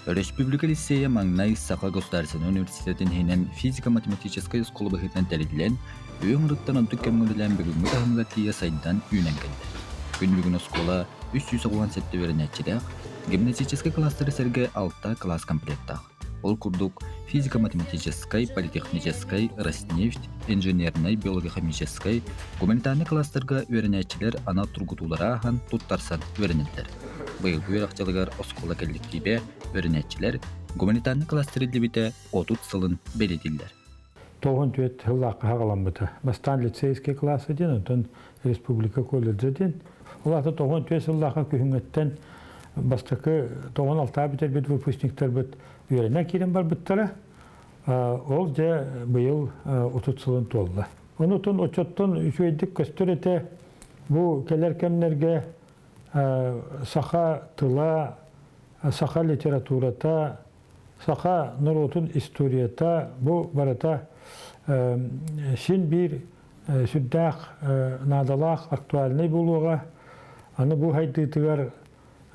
Республика лиссея маңнай Сақа государственный университетін хейнен физико-математической сколы бұхетінен тәрелілен, өң ұрыттан онтық кәмгілілен бүгінгі тағымға тия сайдан үйнен келді. Күн скола 397 вернәтчелек, гимназический класстары сәрге 6 класс комплектах. Ол күрдік физико-математической, политехнической, Роснефть, инженерной, биология-химической, гуманитарный класстарға вернәтчелер ана тұргытулара ахан тұттарсан вернәттер. Бұйыл бұйрақчылығар оскола кәліктейбе вернәтчелер гуманитарный класстары дебіте 30 сылын белетілдер. Тоғын түйет ғылаққа ғалам бұты. Бастан лицейский классы ден, онтан республика колледжі ден. Олаты тоғын түйет ғылаққа күйіңеттен бастықы тоғын алта бітер бет выпускниктер бет үйеріне керен бар бұттары. Ол же бұйыл 30 сылын толды. Оны тұн отчоттон үшөйдік көстір еті бұл келер кемнерге сақа тыла, сақа литературата, сақа нұротын историята бұл барата син бир сүддақ надалақ актуальный болуға, аны бұл хайдытығар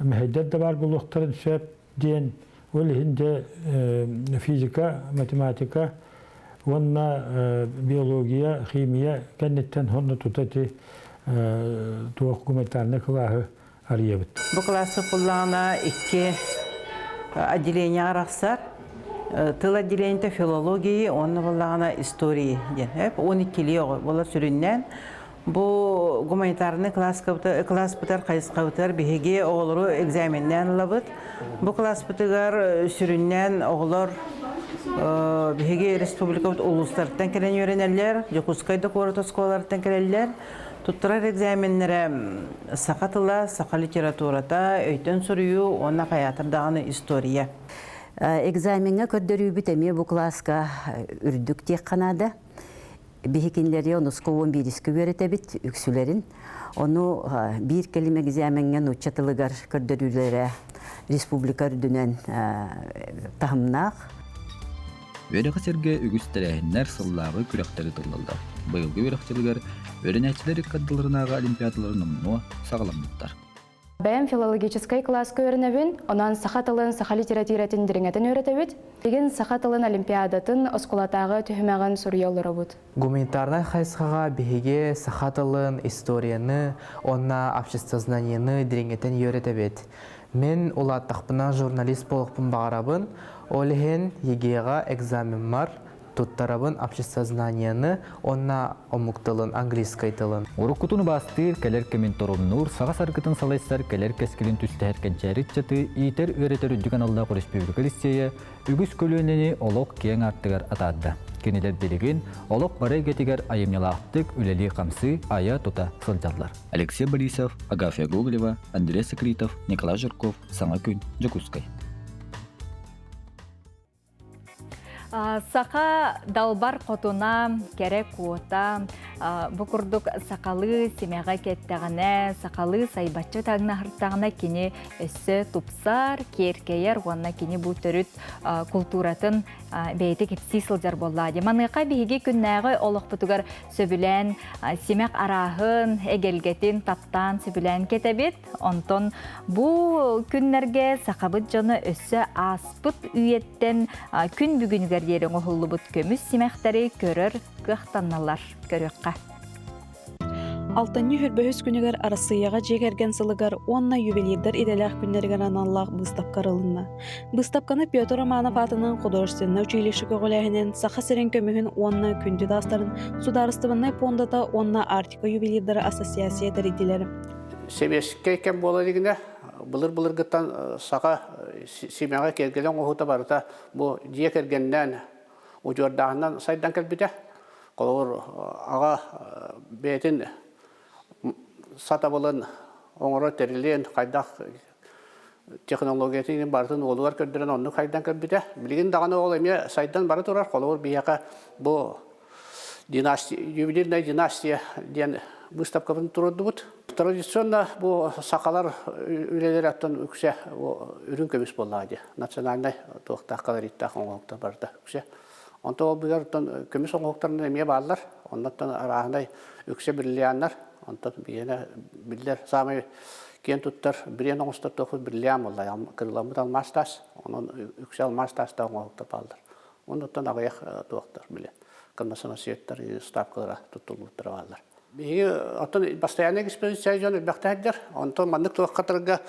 мәхейдер де бар болуқтарын сөп ден, ол хинде физика, математика, онна биология, химия, кәннеттен хонны тұтаты туақ гуманитарный клағы арьебіт. Бұл классы құллағына 2 отделение арақсар. Тыл отделениеде филологии, оны құллағына истории. 12-ли олар сүріннен. Бұл гуманитарный класс бұтар, қайысқа бұтар, бігеге оғылыру экзаменнен лабыт. Бұл класс бұтығар сүріннен оғылар бігеге республика ұлыстарттан келен үйренелер, Жокускайды қорыт осколарттан келелер. Туттырар экзаменлері сақа тыла, сақа литературата, өйтен сұрыю, оны қаятырдағаны история. Экзаменге көрдөрүү бітеме бұл класска үрдік тек қанады. Бейкенлері оны сколын беріскі өреті біт, үксілерін. Оны бір келім экзаменген ұтчатылығар көрдөрүүлері республика үрдінен тағымнақ. Вереға серге үгістірәйінлер сыллағы күректері тұлылды. Бұйылғы вереқтелігер өрінәтчілер қаддыларынаға олимпиадаларын ұмыну сағаламдықтар. Бәйім филологическай класска өрінәбін, онан сақа тылын, сақа литературатын діріңетін өретәбіт, деген сақа тылын олимпиадатын осколатағы түхімәған сұрыялары бұд. Гуманитарный хайсқаға бігеге сақа тылын, историяны, онна обществознанияны діріңетін өретәбіт. Мен олаттақпына журналист болықпын бағарабын, олығын егеға экзамен бар, туттарабын обществознанияны, онна омуктылын, английскай тылын. Уруккутуну бастыр, келер кемен торумнур, саға саргытын салайсар, келер кескелин түсті әркенчәрік чаты, итер өретер үддіген алдағы республика листея, үгіс көлөнені олық кең арттығар атады. Кенелер білеген, олық барай кетігер айымнелақтық үлелі қамсы ая тута сылжалар. Алексей Борисов, Агафья Гоголева, Андрей Сокритов, Николай Жирков, Саңа күн, Жокускай. Сақа далбар қотуна, кере куота, бұқырдық сақалы семеға кеттіғіне, сақалы сайбатчы тағына ғырттағына кені өссі тупсар, керкейер, онына кені бұл түріт культуратын бейті кепсі сылжар болады. Маныққа бейге күннәғі олық бұтығар сөбілен, семек арағын, әгелгетін, таптан сөбілен кетебет. Онтон бұл күннерге сақабыт жаны өссі аспыт үйеттен күн бүгінгі ерің оғылы бұт көміс семәқтері көрір қықтанналар көріққа. Алтынны хүрбөхіс күнігер арасыяға жегерген сылығар онна ювелирдер иделях күннерген аналлақ бұстапқарылына. Бұстапқаны Петр Романов атының художественный училище көғіләхінен сақа сірен көміхін онна күнді дастарын сударыстыбыннай пондата онна Артика ювелирдері ассоциация дәрейділері. Себеске кем бола дегенде, бұлыр ғыттан сақа семяға кергелен оғыта барыта, бұл жие кергеннен ұжордағынан сайдан кәлбіде. Қолығыр аға бәйтін сата болын оңыры тәрілен қайдақ технологиятын бартын олығар көрдірін онны қайдан кәлбіде. Білген дағаны ол әме сайдан бары тұрар, қолығыр бияқа бұл ювелирная династия ден выставкасын тұрады бұд. Традиционно бұл сақалар үлелер аттан үксе үрін көміс болады. Национальный тоқтақ колориттақ оңғылықта барды үксе. Онта ол бұғар көміс оңғылықтарын әме балылар. Оннаттан арағындай үксе бірлеянлар. Онтан білдер самай кен тұттар бірен оңыстар тоқыз бірлеян олай. Кырыламыд алмастас, onun үксе алмастас да оңғылықта балылар. Оннаттан ағаяқ тоқтар біле. Кырнасына сүйеттер, ставкалара тұттылықтыр балылар. Биги отон постоянный экспозиция жон бактадыр. Онтон мандык тоққатырга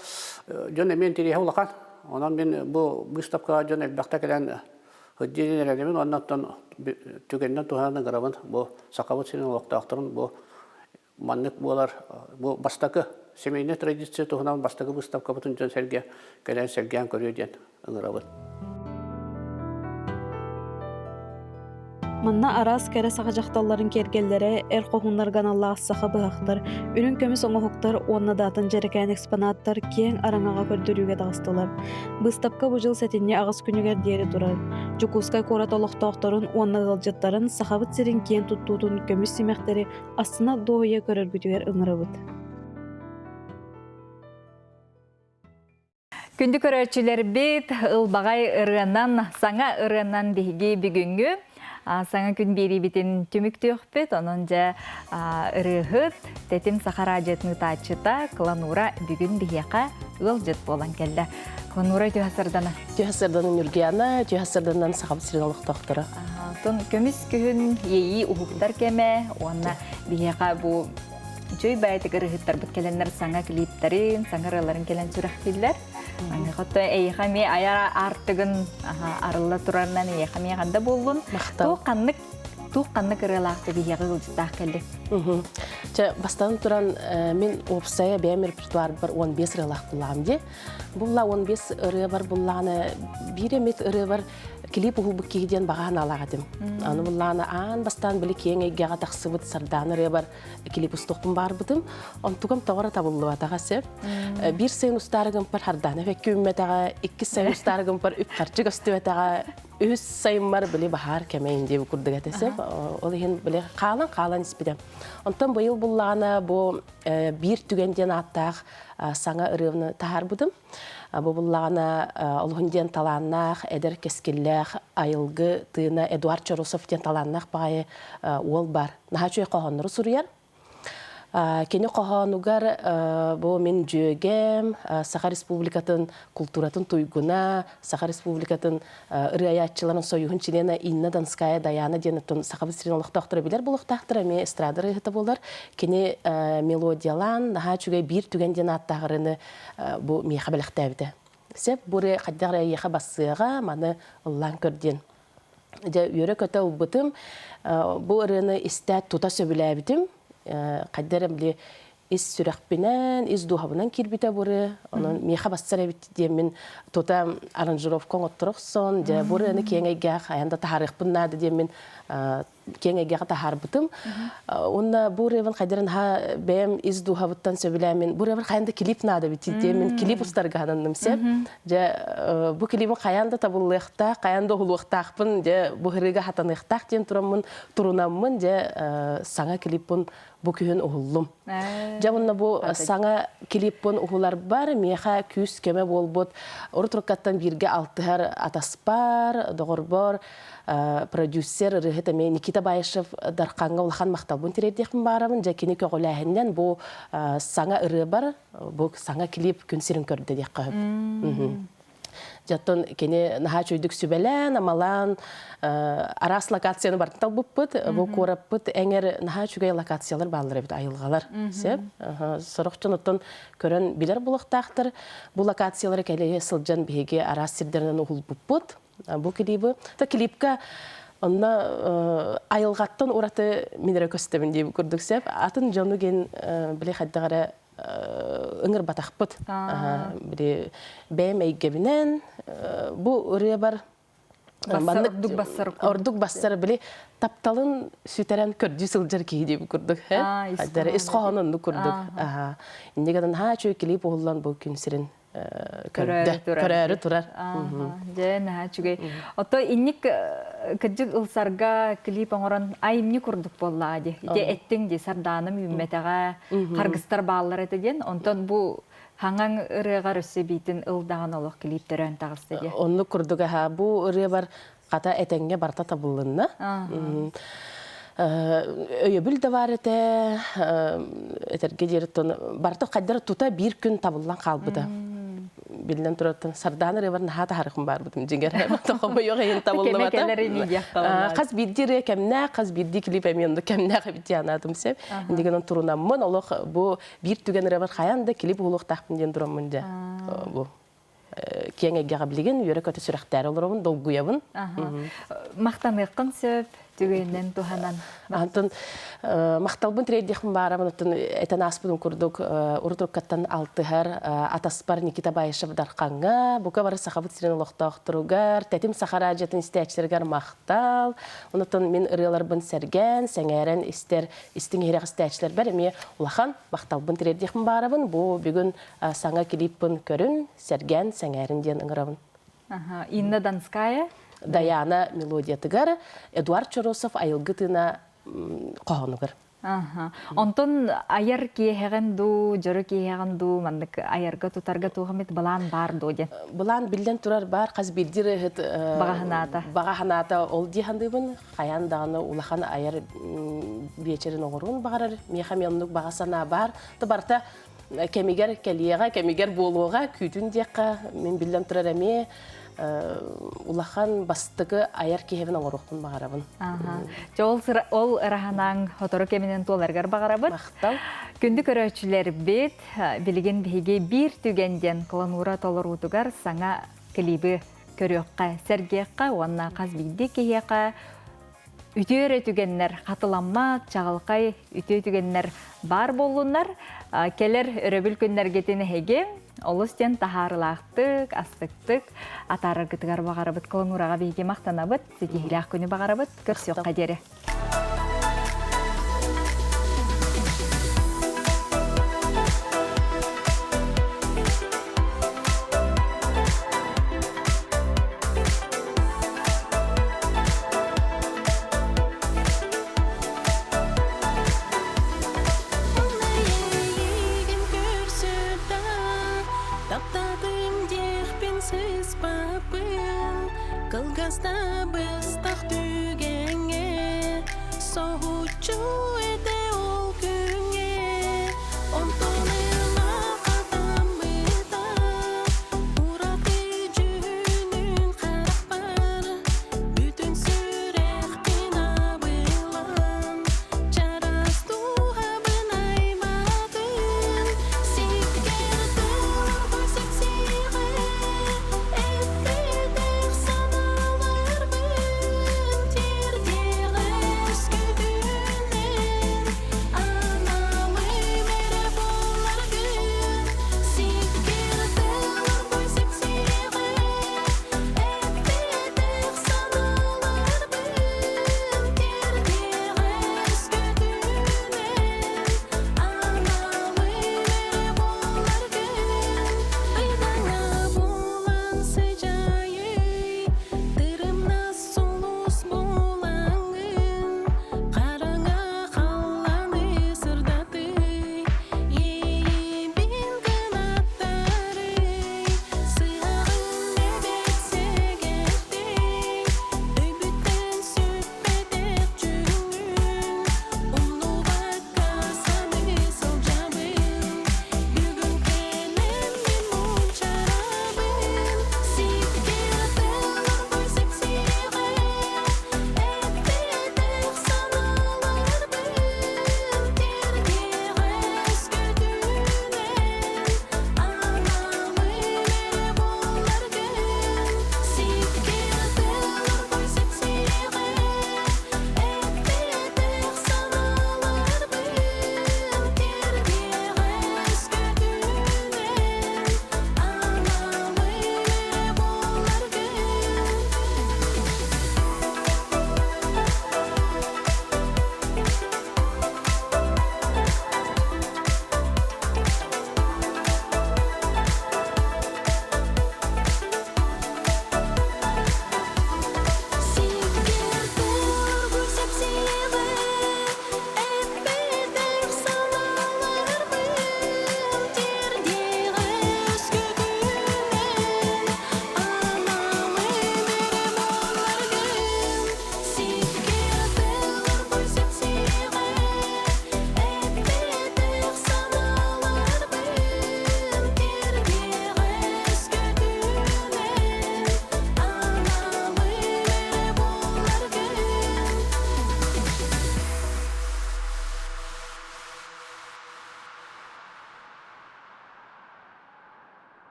жон эмен тирие улакан. Онан мен бу выставкага жон бакта келен хөдденелерден оннан түгеннен туханын гарабын бу сакабыт синен улактактырын бу мандык болар бу бастакы семейный традиция туханан бастакы выставка бутун жон серге келен серген көрөден ыңырабын. Манна арас кәрі саға жақталларын кергеллері әр қоғынларған Аллах сақа бұғақтар, үрін көміс оңығықтар, онна датын жерекән экспонаттар кең араңаға көрдіруге дағыстылар. Бұстапқа бұл жыл сәтінне ағыз күнігер дері тұрар. Жукускай корат олықтақтарын, онна ғылжаттарын сақабыт серін кен тұттуытын көміс семектері астына доғыя көрір бүтігер ыңырабыд. Күнді көрерчілер бет, ұлбағай ұрғаннан, саңа ұрғаннан бейге бүгінгі саңа күн бері бетін түмікті өқпет, оның жа ұрығыт, тәтім сақара жетіні тачыта, Кланура бүгін бейеқа ұл жет болан келді. Кланура түйасырдана? Түйасырдана Нүргияна, түйасырданан сақап сіріналық тоқтыры. Көміс күн ейі ұғықтар кеме, онына бейеқа бұл жөй бәйті ұрығыттар бұт келенлер саңа клиптерін, саңа рыларын келен сүрәқ келдер. Қотты әйіқаме аяра артығын арылла тұрарынан әйіқаме қанда болуын. Туқ қаннық ұрылақты бейеғі ұлжыттақ келді. Бастан тұран мен опсая бәйім репертуар бар 15 ұрылақ бұлағым де. Бұлла 15 ұры бар бұллағаны бір емет ұры бар клип ұғылбы кейден бағаған алағадым. Аны бұллағаны аң бастан білі кейін әйгеға тақсыбыд сардан ұры бар клип ұстоқтың бар бұдым. Он тұғым тағыра табылы батаға сеп. Бір сайын ұстарығым бар хардан әфәккі үмметаға, 2 сайын ұстарығым бар үп қарчы көстіветаға, 3 сайын бар білі бағар кәмейін деп күрдігі әтесеп. Ол ең білі қалан іспедем. Онтан бұйыл бұллағына бұл бір түгенден аттақ саңа ұрығыны тағар бұдым. Бұллағына олғынден таланнақ, әдір кескелләқ, айылғы тыына Эдуард Чоросовтен таланнақ бағайы ол бар. Наға чөй қоғаныры сұрыяр. Кені қоғануғар бұл мен жөгем, Сақа Республикатын культуратын туйгуна, Сақа Республикатын ұрыаятчыларын сойуғын чилена Инна Донская Даяна денеттін Сақа Бістерін олықтақтыры білер бұл олықтақтыры, мен эстрадыры ғыты болар. Кені мелодиялан, наға чөгей бір түгенден аттағырыны бұл мейқа біліқті әбді. Сеп бұры қаддағыр әйеға басыға маны ұллан көрден. Үйері көті ұлбытым, бұл ұрыны істәт тута сөбілі әбдім. Қаддарым біле із сүрәқпенен, із дұғабынан кербіті бұры. Оның мейқа бассар әбітті де мен тота аранжировкон оттырықсон. Бұры әні кейін әйгәқ, аянда тағарық бұннады де мен кеңеге тахарбытым. Онна бу ревен хайдерен ха бэм изду хабыттан сөбіләмен. Бу ревен хайында клип нада битте. Мен клип устарга хананымсе. Же бу клипин хайында табыллыхта, хайында хулуктакпын, же бу хырыга хатаныктак ден тураммын, турунаммын, же саңа клиппын бу күйін уһуллум. Жамынна бу саңа клиппын уһулар бар, меха күс кеме болбот. Орутуркаттан бирге алтыһар атаспар, догорбор, продюсер рыхетаме Никита Байышев дарқанга улахан мақталбын тиреддехмін барамын. Жакини көғіләхінден бу саңа ыры бар, бу саңа клип күн сирин көрді дек қағып. Жаттон кені наха чөйдік сүбелен, амалан, арас локацияны бартынтал бұппыт, бұл қораппыт, әңер наха чөгей локациялар балыр әбіт айылғалар. Сұрықчын оттон көрін білер бұлықтақтыр. Бұл локациялары кәлі сылжан бейге арас сирдерінен ұғыл бұппыт. Бұл клипі. Клипка онна айылғаттан ораты менері көстемін дейбі көрдік сәп. Атын жону ген біле қайдағары ыңыр батақпыт. Бәйім әйгебінен. Бұл ұрыя бар ордук бассар біле тапталын сүтерен көрді сылжар кейі дейбі көрдік. Исқоғанын көрдік. Индегедан ха чөй клип оғылан бұл күн сірін көрәрі тұрар. Ото инник кыджык ылсарга клип оңорон айымны курдук болла ади. Ите эттің де сарданым үмметеға қаргыстар баллар етеген. Онтон бу хаңаң ырыға рөсі бейтін ылдаған олық клиптерін тағысты де. Онны курдук аға бу ыры бар қата этенге барта табылынна. Өйөбіл де бар әті, әтерге дереттон, барты қайдары тута бір күн табылан қалбыды. Білден тұраттын, сарданы ревар нағата харықым бар бұдым, жеңер тоқымы yok әйін табылды бата. Қаз бірдері кәміне, қаз бірді клип әменді кәміне қабітті анадым сеп. Индеген он тұрунамын, олық бұл бір түген ревар қаянды клип ұлық тақпын ден тұрамын де. Кең әгеға білген, үйері көті сүрәқтәрі олырымын, долгуябын. Мақтаныққын сөп, түгеннен туханан. Антон мақталбын тірейдекін барамын, әтен аспыдың күрдік, ұрдыркаттан алтығар, атаспар Никита Байышев дарқанға, бұқа бары сақабыт сирен ұлықта оқтыруғар, тәтім сақара жатын істәчілергер мақтал, онытын мен ұрыларбын сәрген, сәңәрен істің ерек істәчілер бәрі, ме ұлақан мақталбын тірейдекін барамын, бұл бүгін саңа клиппін көрін, сәрген, сәңәрін ден ұңырабын. Инна Донская? Даяна мелодиятыгар, Эдуард Чоросов айылгытына қоғанығыр. Онтон аяр кейхеген ду, жөрі кейхеген ду, мандық аярға тұтарға туғамет балан бар ду ден? Балан білден тұрар бар, қаз білдері бағаханата ол дейхандыбын, қаяндағыны улахан аяр вечерін оғырын бағарар, мехаменлік бағасана бар, тұбарта кәмегер кәлиеға, кәмегер болуға, күйтін деққа, мен білден тұрар әме, улахан бастығы аяр кейхевін оңырықпын бағарабын. Ол ыраханаң хотору кемінен толарғар бағарабын. Мақтал. Күнді көрөчілер бет, білген біге бір түгенден кланура толыр ұтығар саңа клибі көріққа, сәргеққа, онна қаз білді кейеққа, үтері түгеннер қатыламмақ, чағылқай үтері түгеннер бар болуынар. Келер өрөбіл күннер кетені хеге, олыстен тахарылақтық, астықтық, атары күтігар бағарабыт, кланураға бейге мақтанабыт, сеге хилақ күні бағарабыт, көрсеққа дере.